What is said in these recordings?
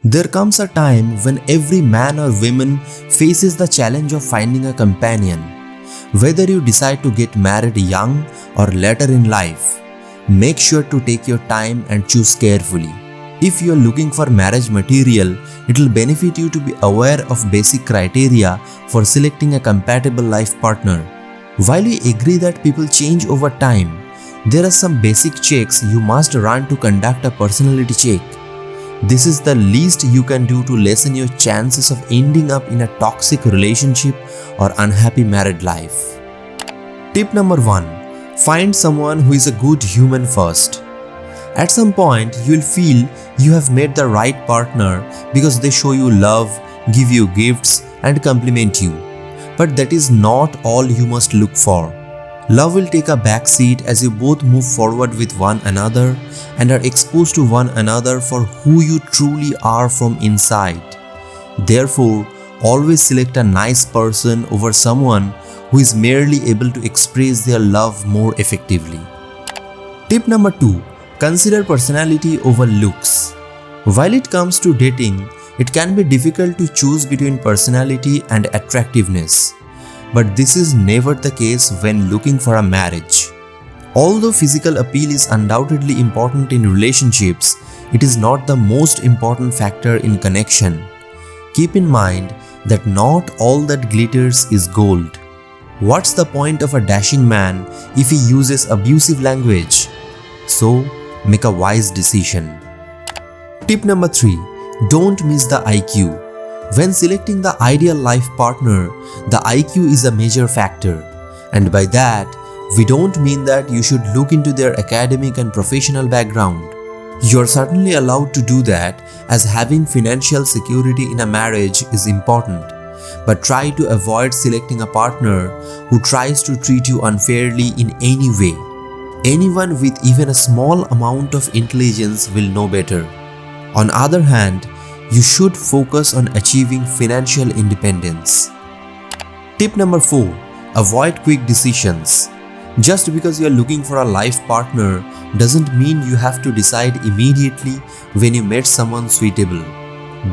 There comes a time when every man or woman faces the challenge of finding a companion. Whether you decide to get married young or later in life, make sure to take your time and choose carefully. If you are looking for marriage material, it will benefit you to be aware of basic criteria for selecting a compatible life partner. While we agree that people change over time, there are some basic checks you must run to conduct a personality check. This is the least you can do to lessen your chances of ending up in a toxic relationship or unhappy married life. Tip number 1. Find someone who is a good human first. At some point, you will feel you have met the right partner because they show you love, give you gifts, and compliment you. But that is not all you must look for. Love will take a backseat as you both move forward with one another and are exposed to one another for who you truly are from inside. Therefore, always select a nice person over someone who is merely able to express their love more effectively. Tip number 2. Consider personality over looks. While it comes to dating, it can be difficult to choose between personality and attractiveness. But this is never the case when looking for a marriage. Although physical appeal is undoubtedly important in relationships, it is not the most important factor in connection. Keep in mind that not all that glitters is gold. What's the point of a dashing man if he uses abusive language? So, make a wise decision. Tip number 3. Don't miss the IQ. When selecting the ideal life partner, the IQ is a major factor. And by that, we don't mean that you should look into their academic and professional background. You are certainly allowed to do that, as having financial security in a marriage is important. But try to avoid selecting a partner who tries to treat you unfairly in any way. Anyone with even a small amount of intelligence will know better. On the other hand, you should focus on achieving financial independence. Tip number 4. Avoid quick decisions. Just because you are looking for a life partner doesn't mean you have to decide immediately when you met someone suitable.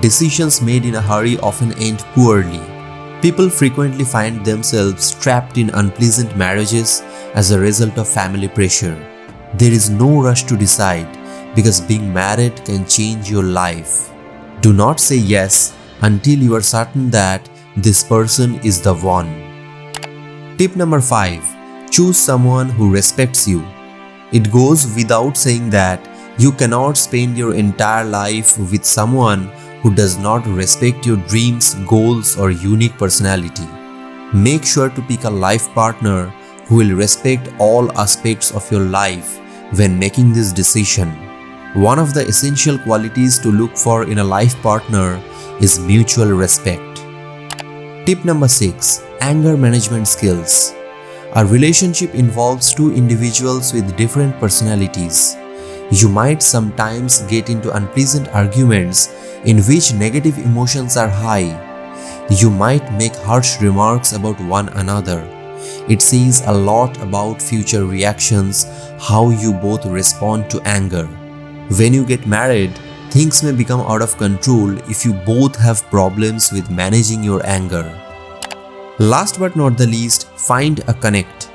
Decisions made in a hurry often end poorly. People frequently find themselves trapped in unpleasant marriages as a result of family pressure. There is no rush to decide because being married can change your life. Do not say yes until you are certain that this person is the one. Tip number 5. Choose someone who respects you. It goes without saying that you cannot spend your entire life with someone who does not respect your dreams, goals, or unique personality. Make sure to pick a life partner who will respect all aspects of your life when making this decision. One of the essential qualities to look for in a life partner is mutual respect. Tip number 6. Anger management skills. A relationship involves two individuals with different personalities. You might sometimes get into unpleasant arguments in which negative emotions are high. You might make harsh remarks about one another. It says a lot about future reactions, how you both respond to anger. When you get married, things may become out of control if you both have problems with managing your anger. Last but not the least, find a connect.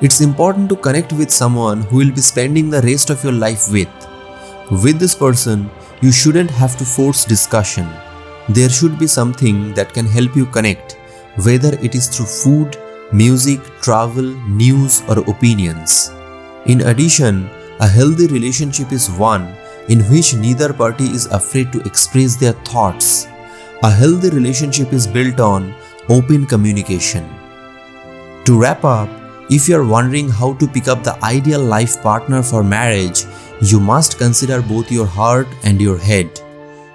It's important to connect with someone who will be spending the rest of your life with. With this person, you shouldn't have to force discussion. There should be something that can help you connect, whether it is through food, music, travel, news, or opinions. In addition, a healthy relationship is one in which neither party is afraid to express their thoughts. A healthy relationship is built on open communication. To wrap up, if you are wondering how to pick up the ideal life partner for marriage, you must consider both your heart and your head.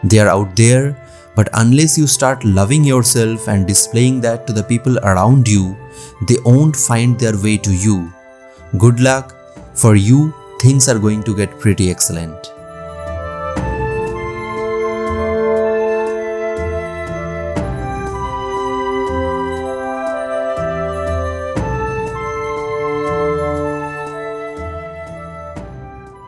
They are out there, but unless you start loving yourself and displaying that to the people around you, they won't find their way to you. Good luck. For you, things are going to get pretty excellent.